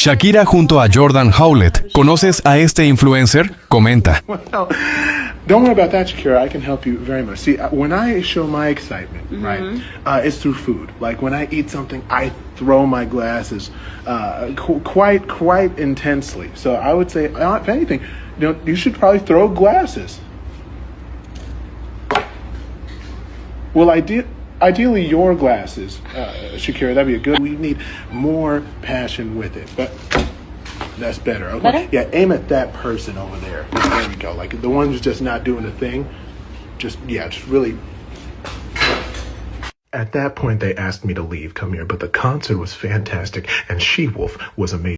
Shakira junto a Jordan Howlett. ¿Conoces a este influencer? Comenta. Well, don't worry about that, Shakira. I can help you very much. See, when I show my excitement, right, it's through food. Like when I eat something, I throw my glasses quite intensely. So I would say, if anything, you should probably throw glasses. Well, ideally your glasses, Shakira. That'd be a good. We need more passion with it, but that's better. Okay. Better? Yeah, aim at that person over there. There we go. Like the one who's just not doing a thing. Just really. At that point, they asked me to leave, come here, but the concert was fantastic, and She-Wolf was amazing.